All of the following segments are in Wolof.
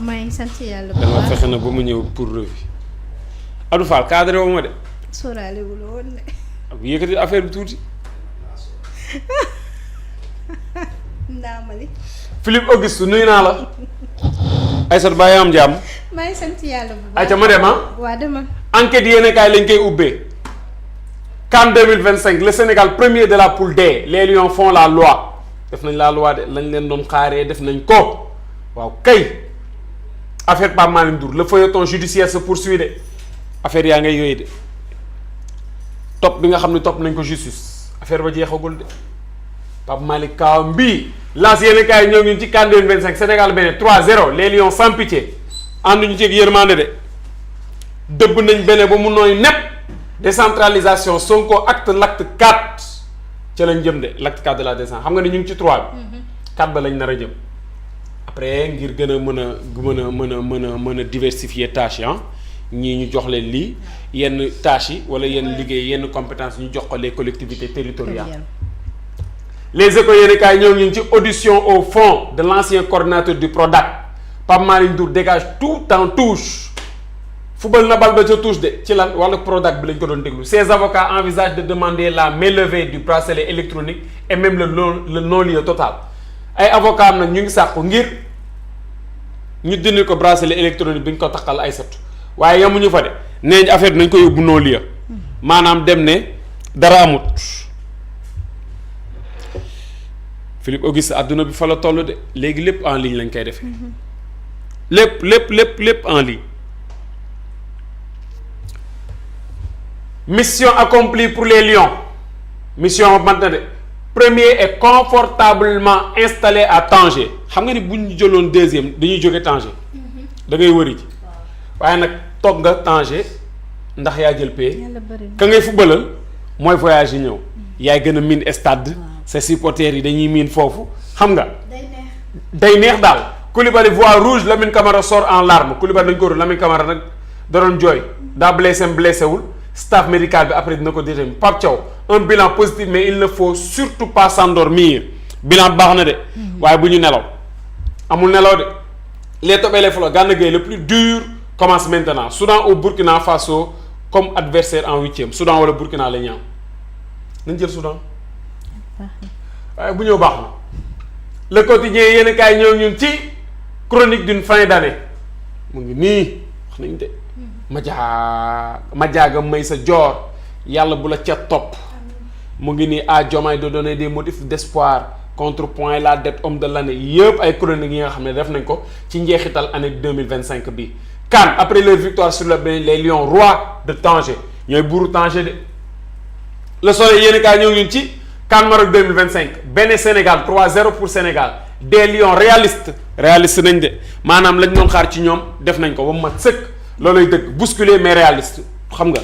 may sant yàlla bu dama baax. fexe na ba mu ñëw pour revue. Abdou Fall cadré wu ma de. sóoraale wu la woon de. bu yëkkati affaire bi tuuti. ndaamali. Philippe Auguste nuyu naa la. Aïssatou Ba yaa am jàmm. may sant yàlla bu baax. ayca ma dem ah. waa demal. enquête yéen kaay lañ koy ubbee. CAN 2025 le Sénégal premier de la poule D les Lions font la loi def nañ la loi de lañ leen doon xaaree def nañ ko waaw kay affaire Pape Malick Ndour le feuilleton judiciaire se poursuit de affaire yaa ngay yooyu de topp bi nga xam ne topp nañ ko justice affaire ba jeexagul de Pape Malick kaawam bii laas yéen kaay ñoo ngi ci CAN 2025 Sénégal benn 3-0 les Lions sans pitié ànduñu ci yërmande de dëbb nañ benn ba mu nooy nepp. Décentralisation Sonko l'acte 4 ca lañ jëm de l'acte 4 de la décence xam nga ni ñu ngi ci 3 bi 4 ba lañ nar a jëm après ngir gën a mën a diversifier tâches yi ñii ñu jox leen lii yenn tâches yi wala yenn liggéey yenn compétences ñu jox ko les collectivités territoriales. Les Échos yéen kaay ñëw ñu ci audition au fond de l'ancien coordinateur du PRODAC Pape Malick Ndour dégage tout en touche. football na bal ba ca touche de ci lan wala Prodac bi lañ ko doon déglu ces avocats envisagent de demander la mainlevée du bracelet électronique et même le non-lieu total ay avocats am nag ñu ngi sàkku ngir ñu dindi ko bracelet électronique bi ñu ko takkal ay satu waaye yamuñu fa de nee affaire bi nañ ko yóbbu non-lieu maanaam dem ne dara amut Philippe Auguste àdduna bi fa la toll de léegi lépp en ligne lañ koy defee lépp en ligne. Mission accomplie pour les Lions mission maintenant de premier est confortablement installé à Tanger xam nga ni bu ñu jëloon deuxième dañuy jóge Tanger da ngay wëri ji waaye nag toog nga Tanger ndax yaa jël pay ka ngay fubalal mooy voyage yi ñëw yaay gën a miin stade sa supporters yi dañuy miin foofu xam nga day neex daal Koulibaly voit rouge Lamine Camara sort en larmes Koulibaly dañ ko ru Lamine Camara nag da doon jooy daa blessé wul staff médical bi après dina ko déterminer Pape Thiaw un bilan positif mais il ne faut surtout pas s'endormir bilan baax na de waaye bu ñu nelaw amul nelaw de les top et les flops Gana Gueye le plus dur commence maintenant Soudan ou Burkina Faso comme adversaire en 8e Soudan wala Burkina la ñu am nañ jël Soudan waaye bu ñëw baax na le quotidien yéen kaay ñëw ñun ci chronique d'une fin d'année mu ngi nii wax nañ de majaaga may sa joor yàlla bu la ca topp mu ngi nii à Diomaye de donner des motifs d'espoir contrepoint la dette homme de l'année yëpp ay chroniques yi nga xam ne def nañ ko ci njeexital année 2025 bi CAN après leur victoire sur le Bénin les Lions rois de Tanger ñooy buuru Tanger de le Soleil yéen kaa ñëw ñun ci CAN Maroc 2025 Bénin Sénégal 3-0 pour Sénégal des Lions réaliste nañ de maanaam lañ doon xaar ci ñoom def nañ ko ba mu mat sëkk loolay dëgg bousculé mais réaliste xam nga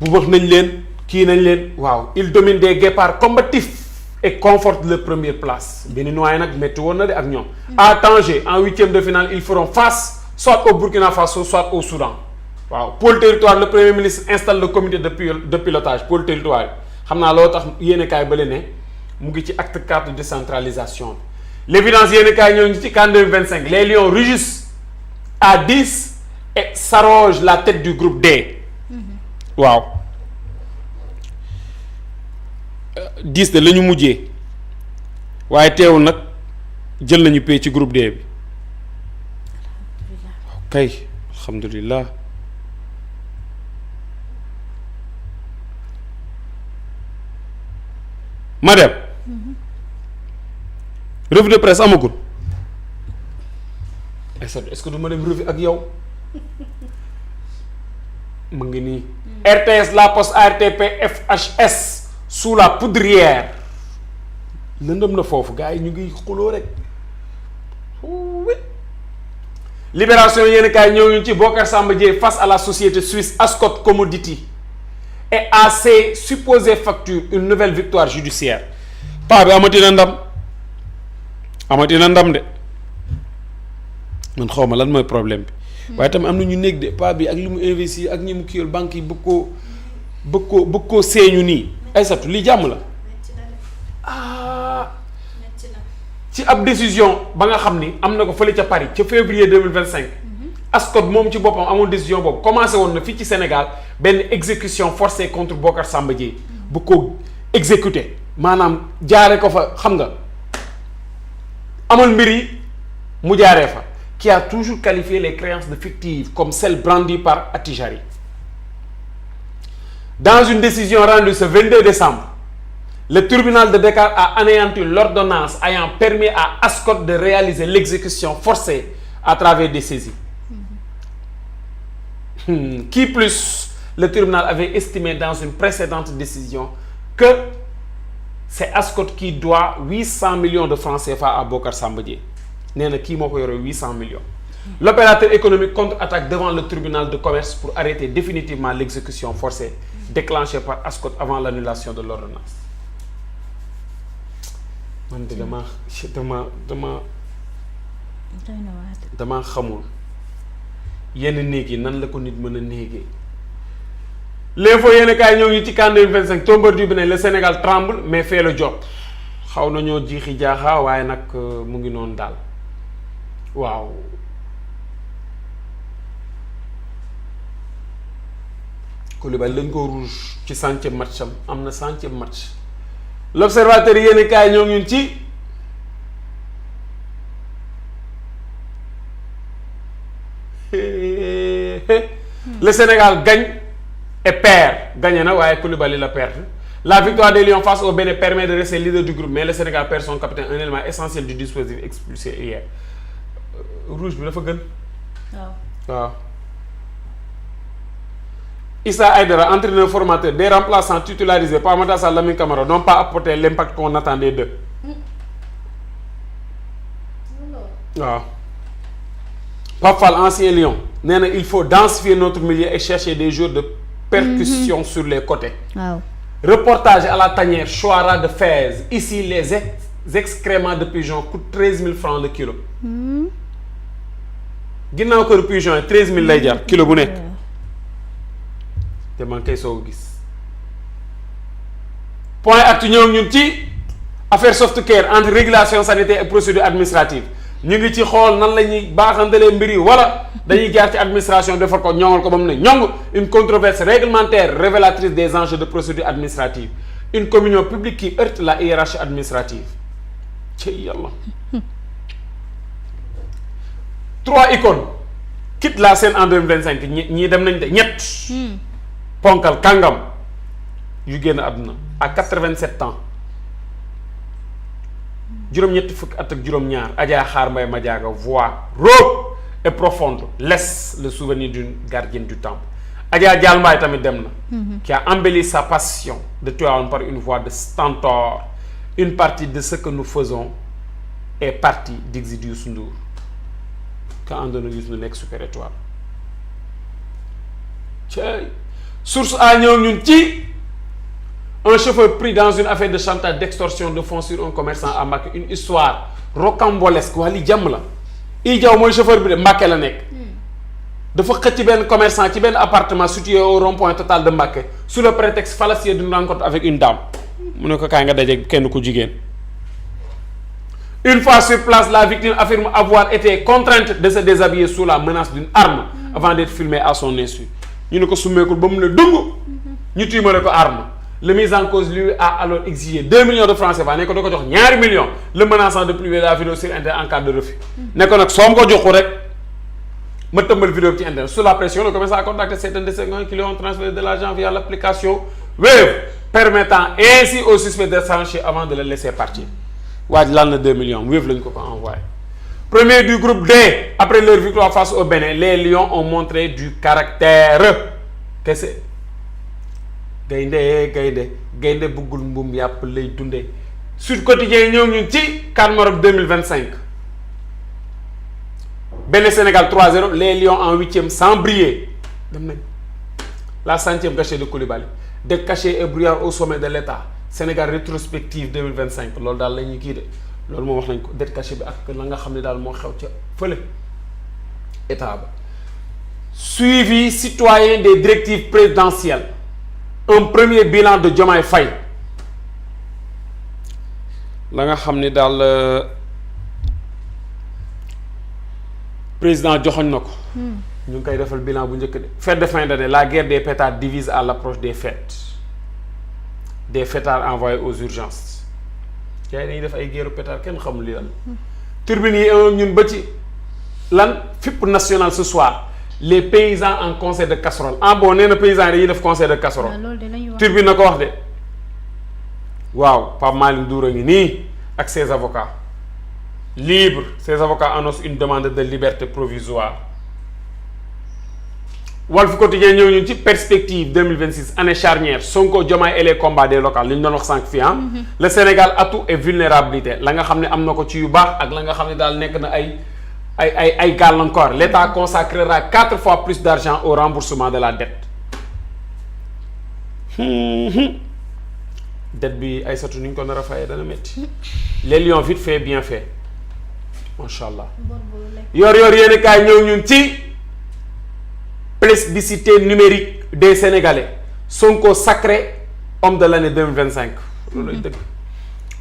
bu wax nañ leen kii nañ leen waaw il domine des guépards combatifs et conforte leur première place Béninois yi nag métti woon na de ak ñoom à Tanger en 8e de finale ils feront face soit au Burkina Faso soit au Soudan waaw pôle territoire le premier ministre installe le comité de pilotage pôle territoire yi xam naa loo tax yéen kaay bële ne mu ngi ci acte 4 de décentralisation bi l'évidence yéen kaay ñoo ngi ci CAN 2025 les Lions rugissent à 10 et s'arroge la tête du groupe D waaw 10 de la ñu mujjee waaye teewul nag jël nañu pay ci groupe D bi kay alhamdulilah ma dem revue de presse amagul est-ce que du ma dem revue ak yow mu ngi nii RTS La Poste ARTP FHS sous la poudrière lëndëm na foofu gars yi ñu ngi xuloo rek Libération yéen kaay ñëw ñu ci Bocar Samba Dièye face à la société suisse Ascot Commodity et à ses supposées factures une nouvelle victoire judiciaire paa bi amati na ndam de man xaw ma lan mooy problème bi waaye tamit am na ñu nekk de paa bi ak li mu investir ak ñi mu kiyal banque yi bëgg koo seeñu nii Aysatu lii jàmm la ci ab décision ba nga xam ni am na ko fële ca Paris ca février 2025 ASCOT moom ci boppam amoon décision boobu commencé woon na fii ci Sénégal benn exécution forcée contre Bocar Samba Dièye bu ko exécuté maanaam jaare ko fa xam nga amal mbir yi mu jaaree fa qui a toujours qualifié les créances de fictives comme celles brandies par Attijari. Dans une décision rendue ce 22 décembre, le tribunal de Dakar a anéanti l'ordonnance ayant permis à ASCOT de réaliser l'exécution forcée à travers des saisies. Qui plus, le tribunal avait estimé dans une précédente décision que c'est ASCOT qui doit 800 millions de francs CFA à Bocar Samba Dièye. nee na kii moo ko yore 800 millions. L'opérateur économique contre-attaque devant le tribunal de commerce pour arrêter définitivement l'exécution forcée déclenchée par ASCOT avant l'annulation de l'ordonnance. man de dama xamul yenn néeg yi nan la ko nit mën a néegee. L'info yenn kaay ñoo ngi ci CAN 2025 tombeur du Bénin le Sénégal tremble mais fait le job xaw nañoo jiixi jaaxa waaye nag mu ngi noonu daal. waaw Koulibaly lañ ko rouge ci 100e match am na 100e match. L'Observateur yéen kaay ñoo ngi ci le Sénégal gagne et perd gagné na waaye Koulibaly la perte. La victoire des Lions face au Bénin permet de rester leader du groupe mais le Sénégal perd son capitaine, un élément essentiel du dispositif expulsé hier. Rouge bi dafa gën. waaw. Issa Aïdara, entraîneur formateur, des remplaçants titularisés par Matar Sarr, Lamine Camara n'ont pas apporté l'impact qu'on attendait d'eux. waaw. Pape Fall, ancien Lion, nee na il faut densifier notre milieu et chercher des joueurs de percussion sur les côtés. waaw. Reportage à la tanière Chouara de Fès. Ici, les excréments de pigeons coûtent 13 000 francs le kilo. ginnaaw kër pigeon yi 13 000 lay jar kilo bu nekk. te man kay soo gis. point actu ñëw ñun ci affaire soft care entre régulation sanitaire et procédure administrative ñu ngi ci xool nan la ñuy baaxandalee mbir yi wala dañuy jaar ci administration defar ko ñoŋal ko ba mu ne ñoŋ. Une controverse réglementaire révélatrice des enjeux de procédure administrative, une communion publique qui heurte la hiérarchie administrative. ci yàlla. 3 icônes quittent la scène en 2025 ñii dem nañ de ñett. ponkal kàngam yu génn àdduna à 87 ans juróom-ñetti fukki at ak juróom-ñaar Adja Xaar Mbay Madiaga voix rauque et profonde laisse le souvenir d'une gardienne du temple. Adja Dial Mbaye tamit dem na. qui a embelli sa passion de Tivaouane par une voix de stentor. Une partie de ce que nous faisons est partie d'Exide Youssou Ndour. Quand àndoon Youssou Ndour nekk Super Étoile. Source A ñëw ñun ci un chauffeur pris dans une affaire de chantage d'extorsion de fonds sur un commerçant à Mbacké, une histoire rocambolesque waa li jàmm la. i jaw mooy chauffeur bi de Mbacké la nekk. dafa xëcc benn commerçant ci benn appartement situé au rond-point Total de Mbacké sous le prétexte fallacieux d'une rencontre avec une dame. mu ne ko kaay nga daje kenn ku jigéen. Une fois sur place, la victime affirme avoir été contrainte de se déshabiller sous la menace d'une arme avant d'être filmée à son insu. ñu ne ko summeekul ba mu ne dung ñu tiimale ko arme. Le mis en cause lui a alors exigé 2 millions de francs CFA ne ko da ko jox ñaari millions, le menaçant de publier la vidéo sur internet en cas de refus. ne ko nag soo ma ko joxu rek ma tëmbal vidéo bi ci internet. Sous la pression, le commerçant a contacté certains de ses clients qui lui ont transféré de l'argent via l'application Wave, permettant ainsi au suspect de s'enrichir avant de le laisser partir. waaj laal na 2 millions Wave lañ ko envoyé. Premier du groupe D, après leur victoire face au Bénin, les Lions ont montré du caractère. Kese gaynde buggul mbum yàpp lay dundee. Sud Quotidien ñëw ñun ci CAN Maroc 2025. Bénin Sénégal 3-0, les Lions en 8e sans briller. dem nañ la 100e cachée de Koulibaly. Des cachets et brouillard au sommet de l'État. Sénégal rétrospective 2025 loolu daal la ñuy kii de loolu moom wax nañ ko det caché bi ak la nga xam ne daal moo xew ca fële état ba. Suivi citoyen des directives présidentielles, un premier bilan de Diomaye Faye. la nga xam ne daal président joxoñ na ko. ñu ngi koy defal bilan bu njëkk de. fête de fin d'année la guerre des pétards divise à l'approche des fêtes des fêtards envoyés aux urgences gars yi dañuy def ay guerre pétard kenn xamul li lan. turbine yi ñun ba ci lan fipp national ce soir les paysans en concert de casserole bon nee na paysans yi dañuy def concert de casserole. turbine na ko wax de waaw Pape Malick Ndour a ngi nii ak ses avocats libres ses avocats annoncent une demande de liberté provisoire. Walf Quotidien ñëw ñun ci perspective 2026 année charnière Sonko Diomaye et les combats des locales li ñu doon wax sànq fii le Sénégal atout et vulnérabilité la nga xam ne am na ko ci yu baax ak la nga xam ne daal nekk na ay gàllankoor l'État consacrera 4 fois plus d'argent au remboursement de la dette. dette bi ay satu ni ñu ko nar a fayee dana métti. les lions vite fait bien fait macha allah. yor yéen kaay ñëw ñun ci. plébiscité numérique des Sénégalais Sonko sacré homme de l'année 2025 loolu lay dëgg.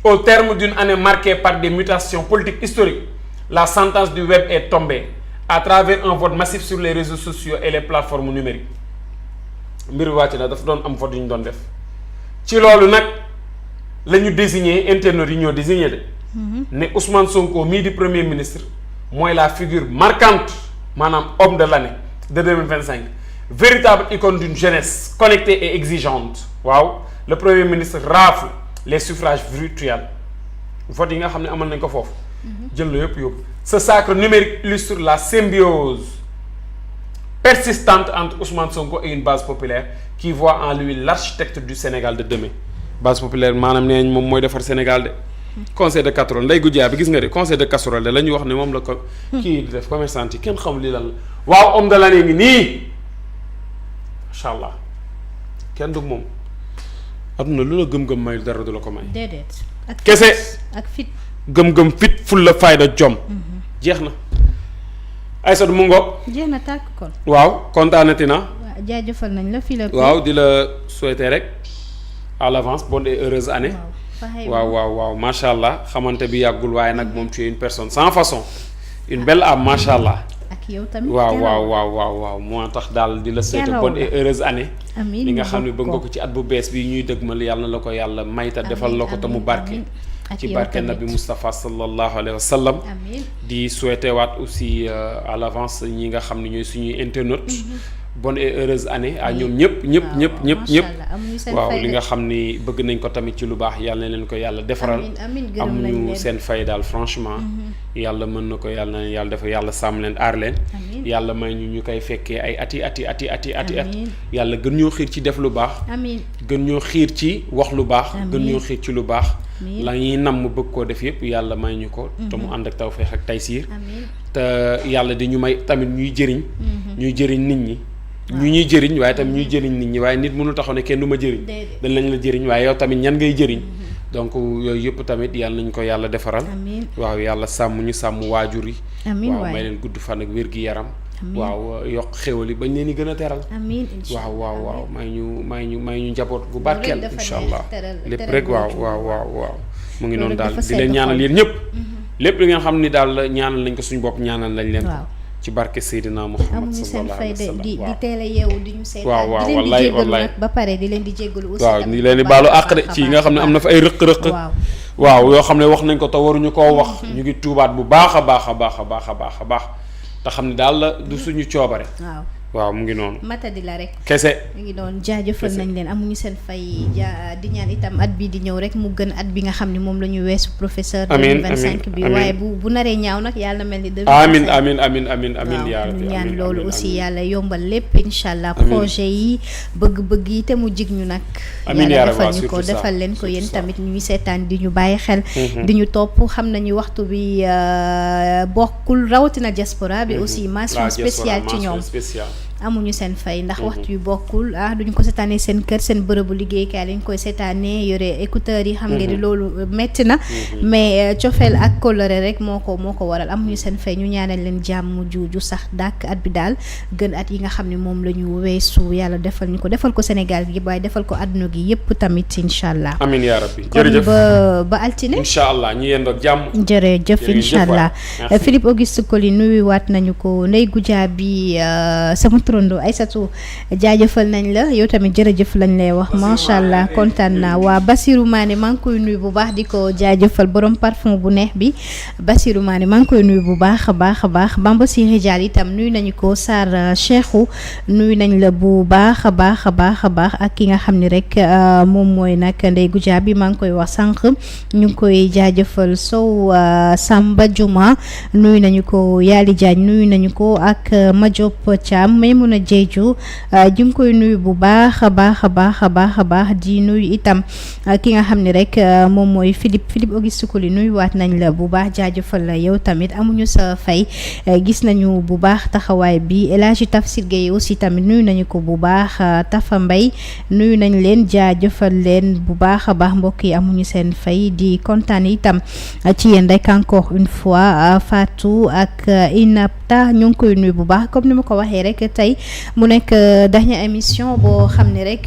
Au terme d'une année marquée par des mutations politiques historiques la sentence du web est tombée à travers un vote massif sur les réseaux sociaux et les plateformes numériques mbir wàcc na dafa doon am vote yu ñu doon def ci loolu nag la ñu désigné internautes yi ñoo désigné de ne Ousmane Sonko mii di premier ministre mooy la figure marquante maanaam homme de l'année de 2025 véritable icône d'une jeunesse connectée et exigeante waaw le premier ministre rafle les suffrages virtuels vote yi nga xam ne amal nañ ko foofu jël la yëpp yóbbu ce sacre numérique illustre la symbiose persistante entre Ousmane Sonko et une base populaire qui voit en lui l'architecte du Sénégal de demain base populaire maanaam nee nañ moom mooy defar Sénégal de conseil de casserole nday guddiyaa bi gis nga de conseil de casserole de la ñuy wax ne moom la ko kii di def commerçant yi kenn xamul li lan la waaw homme de l'année ngi nii macha allah kenn du moom aduna lu la gëm-gëm may dara du la ko may déedéet ak kese ak fit gëm-gëm fit ful la fayda jom jeex na Aïssatou mu ngoog jeex na tàkk kon waaw kontaanati na waaw jaajëfal nañ la fii la waaw di la souhaiter rek à l'avance bonne et heureuse année waaw macha allah xamante bi yàggul waaye nag moom tu es une personne sans façon une belle âme macha allah. ak yow tamit waaw moo tax daal di la souhaiter bonne et heureuse année. amiin li nga xam ne bëgg nga ko ci at bu bees bi ñuy dëgmal yàlla na la ko yàlla mayta defal la ko te mu barke. ci barke nabi Moustapha sallallahu alayhi wa sallam. di souhaiter waat aussi à l'avance ñi nga xam ne ñooy suñuy internautes. bonne et heureuse année à ñoom ñëpp waaw li nga xam ni bëgg nañ ko tamit ci lu baax yàlla na leen ko yàlla defaral amuñu seen fay daal franchement yàlla mën na ko yàlla na yàlla dafa yàlla sàmm leen aar leen yàlla may ñu koy fekkee ay ati at yàlla gën ñoo xiir ci def lu baax gën ñoo xiir ci wax lu baax gën ñoo xiir ci lu baax la ñuy namm bëgg koo def yëpp yàlla may ñu ko te mu ànd ak tawfeex ak taysiir te yàlla di ñu may tamit ñuy jëriñ nit ñi ñuy jëriñ waaye tamit ñuy jëriñ nit ñi waaye nit mënu taxaw ne kenn du ma jëriñ dañ lañ la jëriñ waaye yow tamit ñan ngay jëriñ donc yooyu yëpp tamit yàlla nañ ko yàlla defaral waaw yàlla sàmm ñu sàmm waajur yi waaw may leen gudd fan ak wér gi yaram waaw yokk xéwal yi bañ leen di gën a teral waaw may ñu njaboot gu barkeel insha allah lépp rek waaw mu ngi noonu daal di leen ñaanal yéen ñëpp lépp li nga xam ni daal ñaanal nañ ko suñu bopp ñaanal lañ leen ko ci barke Seydina Muhammad sallallahu alayhi wa sallam di teel a yeewu di ñu seetaan waaw wallaay ba pare di leen di jéggalu aussi waaw di leen di baalu àq de ci yi nga xam ne am na fa ay rëq-rëq waaw yoo xam ne wax nañ ko te waruñu koo wax ñu ngi tuubaat bu baax a baax te xam ne daal du suñu coobare waaw mu ngi noonu matadi la rek kese mu ngi noonu jaajëfal nañ leen amuñu seen fay di ñaan itam at bi di ñëw rek mu gën at bi nga xam ne moom la ñu weesu professeur 2025 bi waaye bu naree ñaaw nag yàlla mel ni amiin yaa rabbi ñaan loolu aussi yàlla yombal lépp insha allah projet yi bëgg-bëgg yi te mu jig ñu nag yàlla defal ñu ko defal leen ko yéen tamit ñuy seetaan di ñu bàyyi xel di ñu topp xam nañu waxtu bi bokkul rawatina diaspora bi aussi mention spéciale ci ñoom amuñu seen fay ndax waxtu yu bokkul duñu ko seetaanee seen kër seen bërëbu liggéeykaay lañ koy seetaanee yore écouteurs yi xam nga ni loolu metti na mais cofeel ak kóllëre rek moo ko waral amuñu seen fay ñu ñaanal leen jàmm ju sax dàkk at bi daal gën at yi nga xam ne moom la ñu weesu yàlla defal ñu ko defal ko Sénégal gi waaye defal ko àdduna gi yëpp tamit incha allah. amiin yaa rabbi jërëjëf kon ba altine. incha allah ñu yendoog jàmm. jërëjëf incha allah Philippe Auguste Coly nuyuwaat nañu ko Ndeye Goudiaby sama turando Aïssatou jaajëfal nañ la yow tamit jërëjëf lañ lay wax macha allah kontaan naa waa Basirou Mané maa ngi koy nuyu bu baax di ko jaajëfal borom parfum bu neex bi Basirou Mané maa ngi koy nuyu bu baax a baax Bamba si Rijal itam nuyu nañu ko Sarr Cheikhou nuyu nañ la bu baax a baax ak ki nga xam ne rek moom mooy nag Ndeye Goudiaby maa ngi koy wax sànq ñu ngi koy jaajëfal Sow Samba Juma nuyu nañu ko Yali Diagne nuyu nañu ko ak Madiop Thiam Maymuna Jeeju ji ngi koy nuyu bu baax a baax di nuyu itam ki nga xam ne rek moom mooy Philippe Auguste Coly nuyuwaat nañ la bu baax jaajëfal la yow tamit amuñu sa fay gis nañu bu baax taxawaay bi El Hadji Tafsir Gueye aussi tamit nuyu nañu ko bu baax Tafa Mbay nuyu nañ leen jaajëfal leen bu baax a baax mbokk yi amuñu seen fay di kontaan itam ci yéen rek encore une fois Fatou ak Inapta ñu ngi koy nuyu bu baax comme ni ma ko waxee rek tey mu nekk dernière émission boo xam ne rek